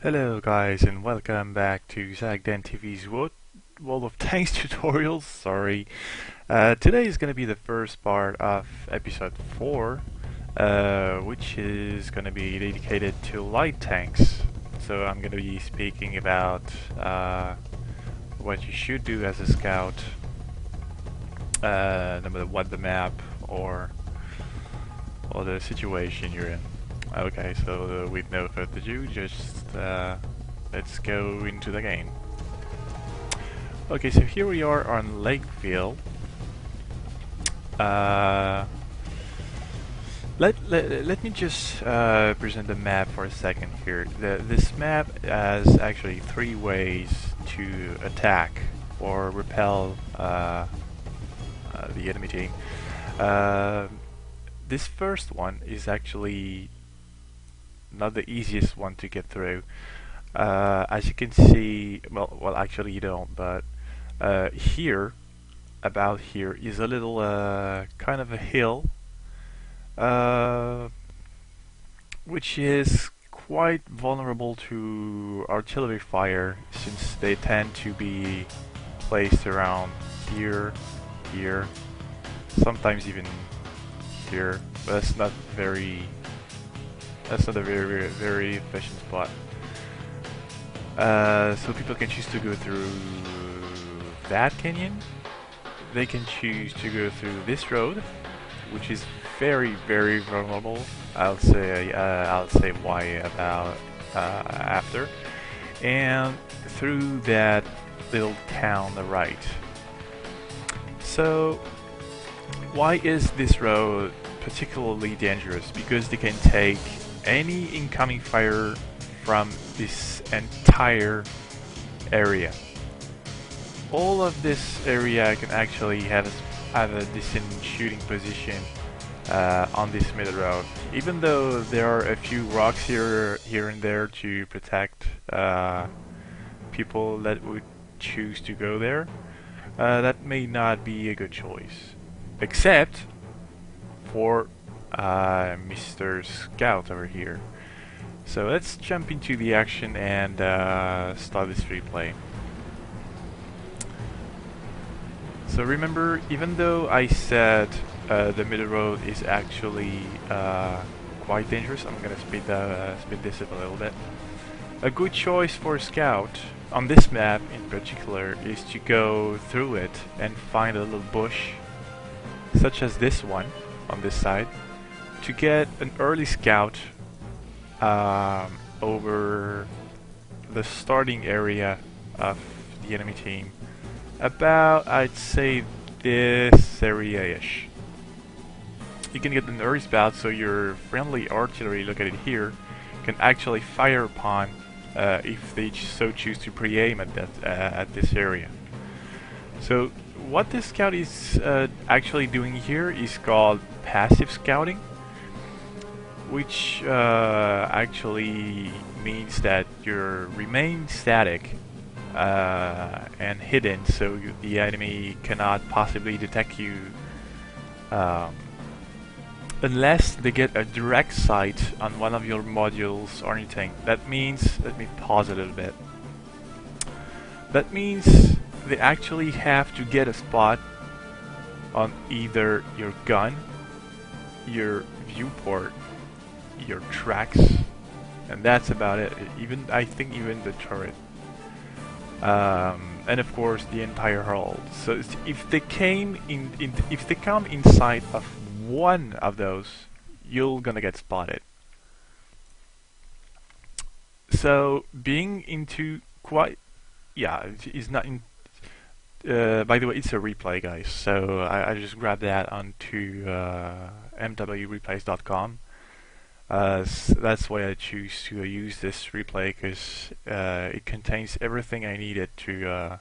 Hello guys and welcome back to ZackDenTV's World of Tanks tutorials. Sorry. Today is going to be the first part of episode 4, which is going to be dedicated to light tanks. So I'm going to be speaking about what you should do as a scout, no matter what the map or the situation you're in. Okay, so with no further ado, just let's go into the game. Okay, so here we are on Lakeville. Let me just present the map for a second here. This map has actually 3 ways to attack or repel the enemy team. This first one is actually not the easiest one to get through. As you can see, well, actually you don't, but about here is a little kind of a hill, which is quite vulnerable to artillery fire, since they tend to be placed around here, sometimes even here, but that's not a very efficient spot. So people can choose to go through that canyon. They can choose to go through this road, which is very vulnerable. I'll say why about after, and through that little town on the right. So why is this road particularly dangerous? Because they can take any incoming fire from this entire area. All of this area can actually have a decent shooting position on this middle road. Even though there are a few rocks here and there to protect people that would choose to go there, that may not be a good choice. Except for Mr. Scout over here. So let's jump into the action and start this replay. So remember, even though I said the middle road is actually quite dangerous, I'm gonna speed this up a little bit. A good choice for a scout on this map in particular is to go through it and find a little bush, such as this one on this side, to get an early scout over the starting area of the enemy team, about, I'd say, this area-ish. You can get an early scout, so your friendly artillery, look at it here, can actually fire upon if they so choose to pre-aim at this area. So what this scout is actually doing here is called passive scouting, which actually means that you remain static and hidden, so the enemy cannot possibly detect you unless they get a direct sight on one of your modules or anything. That means, let me pause a little bit. That means they actually have to get a spot on either your gun, your viewport, your tracks, and that's about it. I think even the turret, and of course the entire hull. So if they come inside of one of those, you're gonna get spotted. So being into is not in. By the way, it's a replay, guys. So I just grabbed that onto mwreplays.com. That's why I choose to use this replay, because it contains everything I needed to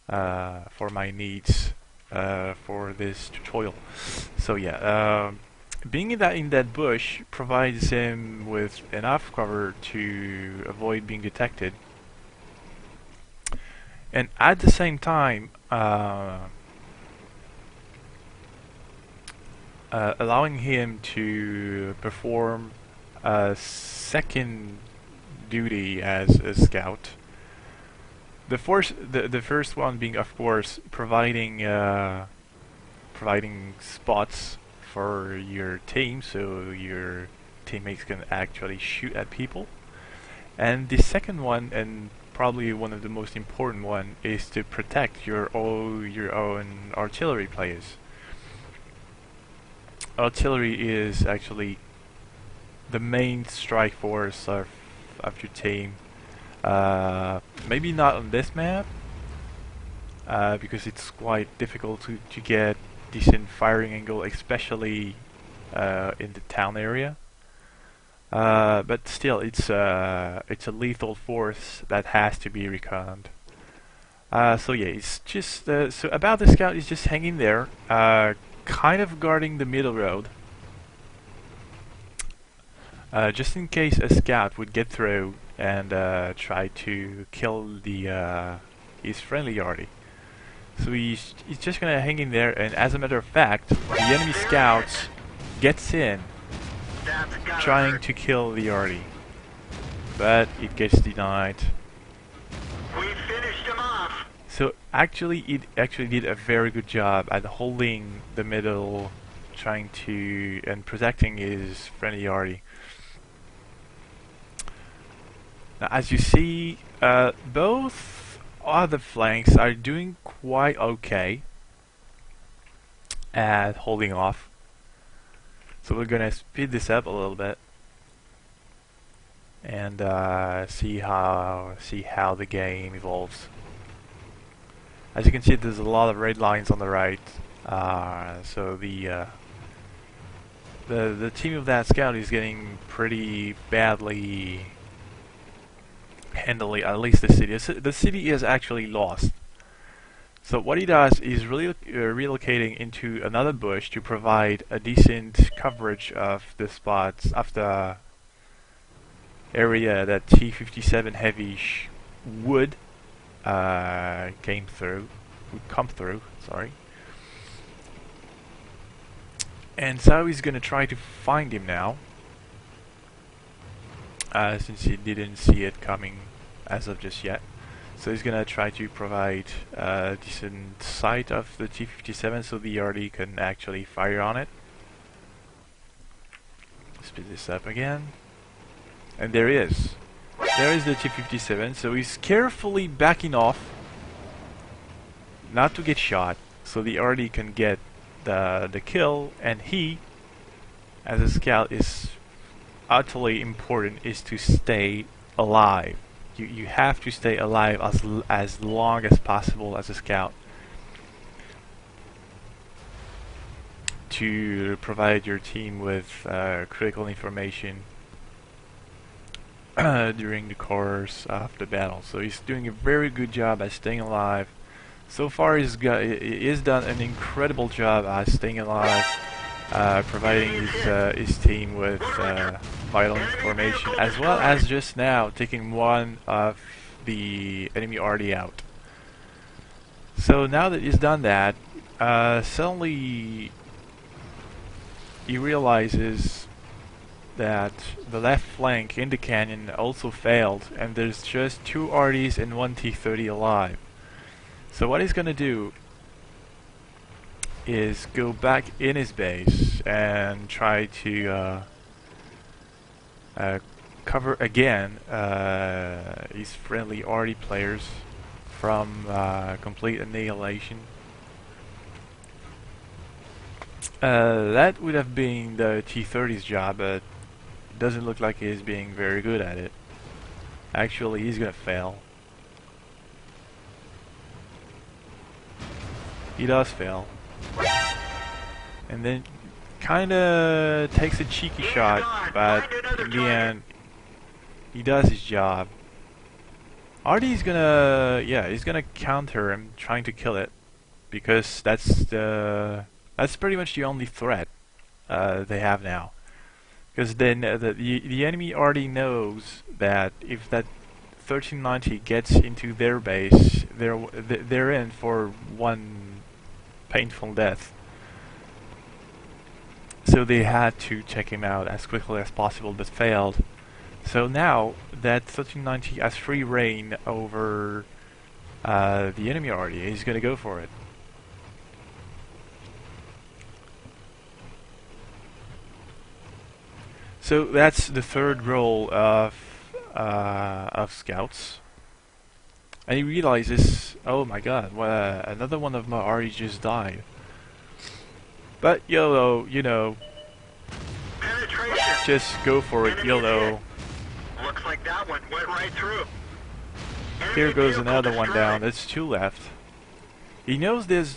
for my needs for this tutorial. So yeah, being in that bush provides him with enough cover to avoid being detected, and at the same time allowing him to perform a second duty as a scout. The first one being, of course, providing spots for your team, so your teammates can actually shoot at people. And the second one, and probably one of the most important one, is to protect your own artillery players. Artillery is actually the main strike force of your team. Maybe not on this map, because it's quite difficult to get decent firing angle, especially in the town area. But still, it's a lethal force that has to be reckoned. So yeah, it's just so about the scout is just hanging there, kind of guarding the middle road, just in case a scout would get through and try to kill his friendly yardie. So he's just gonna hang in there, and as a matter of fact, the enemy scouts gets in, trying to kill the yardie, but it gets denied. We finished him off. So actually, it actually did a very good job at holding the middle, trying to and protecting his friendly yardie. Now, as you see, both other flanks are doing quite okay at holding off. So we're gonna speed this up a little bit and see how the game evolves. As you can see, there's a lot of red lines on the right. So the team of that scout is getting pretty badly handily, at least the city. The city is actually lost. So what he does is really relocating into another bush to provide a decent coverage of the spots of the area that T-57 heavy would come through. Sorry. And so he's gonna try to find him now, since he didn't see it coming as of just yet. So he's gonna try to provide a decent sight of the T-57 so the RD can actually fire on it. Speed this up again. And there he is. There is the T-57, so he's carefully backing off not to get shot, so the RD can get the kill, and he, as a scout, is utterly important, is to stay alive. You have to stay alive as long as possible as a scout to provide your team with critical information during the course of the battle. So he's doing a very good job at staying alive. So far he's done an incredible job at staying alive, providing his team with vital information, as well as just now taking one of the enemy RD out. So now that he's done that, suddenly he realizes that the left flank in the canyon also failed, and there's just 2 RDs and 1 T-30 alive. So what he's gonna do is go back in his base and try to cover again his friendly RD players from complete annihilation. That would have been the T-30's job, but it doesn't look like he's being very good at it. Actually, he's gonna fail. He does fail. And then kinda takes a cheeky shot, but in the end he does his job. RD's gonna, yeah, he's gonna counter him, trying to kill it, because that's pretty much the only threat they have now. Because then the enemy already knows that if that 1390 gets into their base, they're in for one painful death. So they had to check him out as quickly as possible, but failed. So now that 1390 has free reign over the enemy already, he's gonna go for it. So that's the third role of scouts. And he realizes, oh my god, well, another one of my RE just died. But YOLO, you know, Penetration. just go for it, Enemy YOLO. Looks like that one went right through. Here Enemy goes vehicle another one destroyed. down. There's two left. He knows there's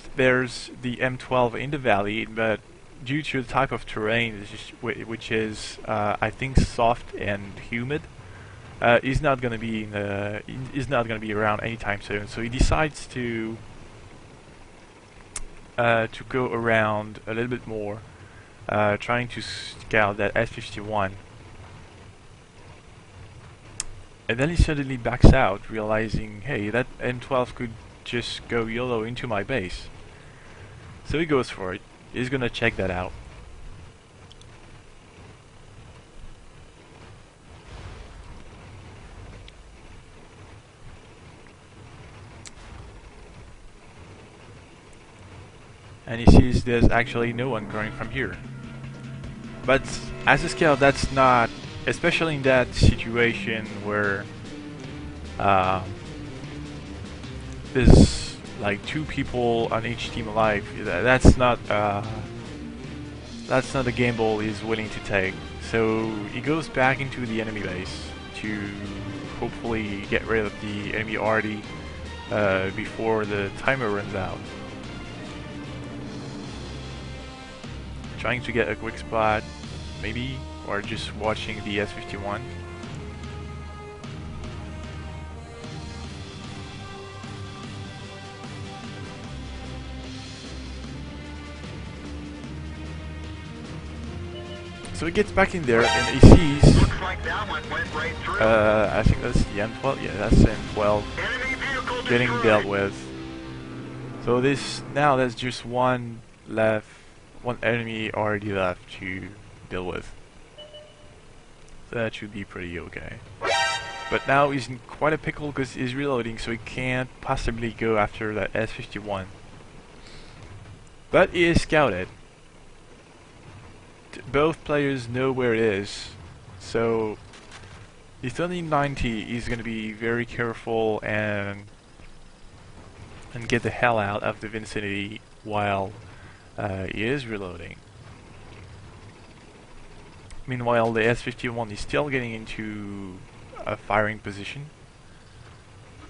the M12 in the valley, but due to the type of terrain, which is I think soft and humid, he's not gonna be around anytime soon. So he decides to go around a little bit more, trying to scout that S51. And then he suddenly backs out, realizing, hey, that M12 could just go YOLO into my base. So he goes for it. He's gonna check that out. And he sees there's actually no one coming from here. But as a scout, that's not, especially in that situation where there's like two people on each team alive. That's not a gamble he's willing to take. So he goes back into the enemy base to hopefully get rid of the enemy arty before the timer runs out. Trying to get a quick spot, maybe, or just watching the S51. So he gets back in there and he sees, Looks like that one went right through. I think that's the M12, yeah, that's the M12 Enemy vehicle getting destroyed. dealt with. So now there's just one enemy already left to deal with. So that should be pretty okay. But now he's in quite a pickle because he's reloading, so he can't possibly go after that S51. But he is scouted. Both players know where it is, so the 1390 is going to be very careful and get the hell out of the vicinity while he is reloading. Meanwhile, the S51 is still getting into a firing position,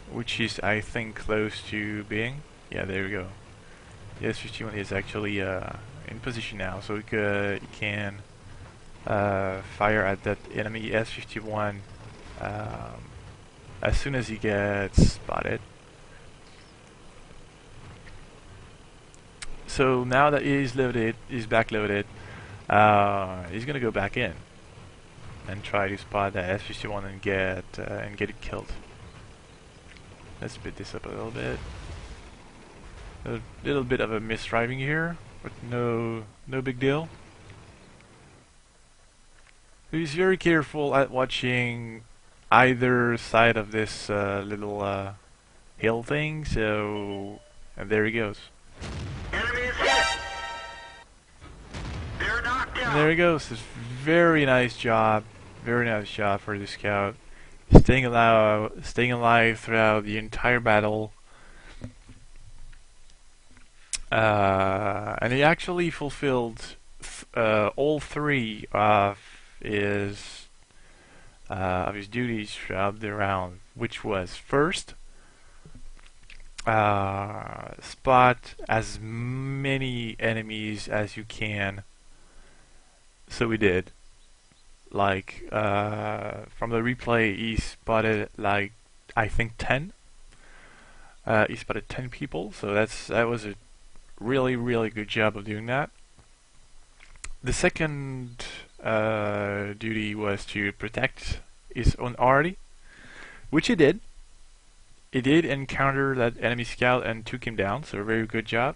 which is, I think, close to being. Yeah, there we go. The S51 is actually in position now, so he can fire at that enemy S51 as soon as he gets spotted. So now that he's backloaded, he's gonna go back in and try to spot that S51 and get it killed. Let's speed this up a little bit. A little bit of a misdriving here, but no big deal. He's very careful at watching either side of this little hill thing. So, and there he goes. Enemy is hit. They're knocked down. And there he goes. This very nice job for the scout. Staying alive throughout the entire battle. And he actually fulfilled all three of his duties throughout the round, which was first, spot as many enemies as you can. So we did. Like from the replay, he spotted like I think 10. He spotted 10 people, so that was a really good job of doing that. The second duty was to protect his own arty, which he did. He did encounter that enemy scout and took him down, so a very good job.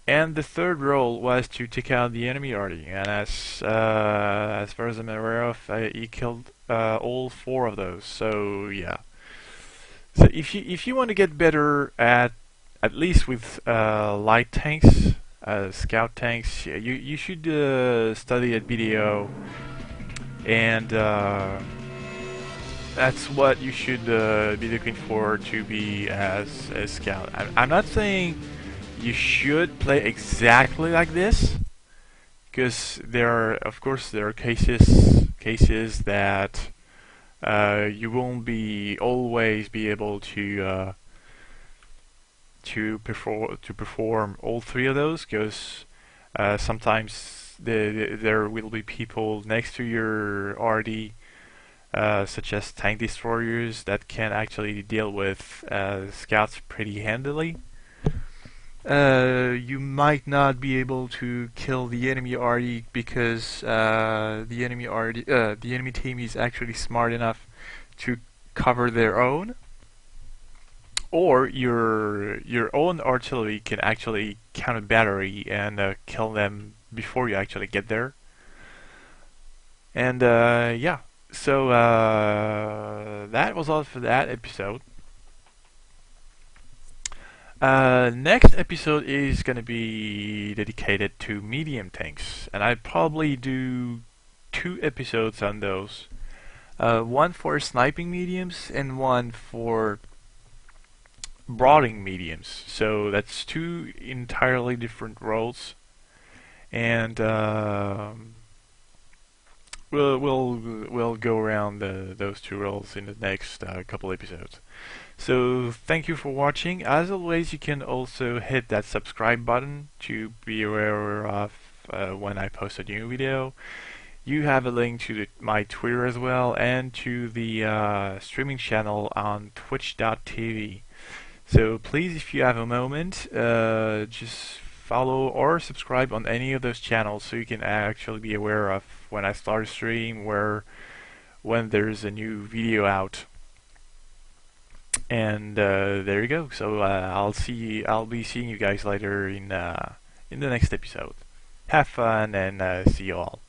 And the third role was to take out the enemy army, and as far as I'm aware of, he killed all 4 of those. So yeah. So if you want to get better at least with light tanks, scout tanks, you should study that video, and that's what you should be looking for to be as a scout. I'm not saying you should play exactly like this, because of course there are cases that you won't always be able to perform all 3 of those, because sometimes there will be people next to your RD, such as tank destroyers, that can actually deal with scouts pretty handily. You might not be able to kill the enemy RD because the enemy team is actually smart enough to cover their own, or your own artillery can actually counter battery and kill them before you actually get there. And yeah, so that was all for that episode. Next episode is gonna be dedicated to medium tanks, and I probably do 2 episodes on those. One for sniping mediums and one for brooding mediums. So that's 2 entirely different roles, and we'll go around those 2 roles in the next couple episodes. So thank you for watching. As always, you can also hit that subscribe button to be aware of when I post a new video. You have a link to my Twitter as well, and to the streaming channel on twitch.tv. So please, if you have a moment, just follow or subscribe on any of those channels so you can actually be aware of when I start a stream, when there's a new video out. And there you go. So I'll be seeing you guys later in the next episode. Have fun, and see you all.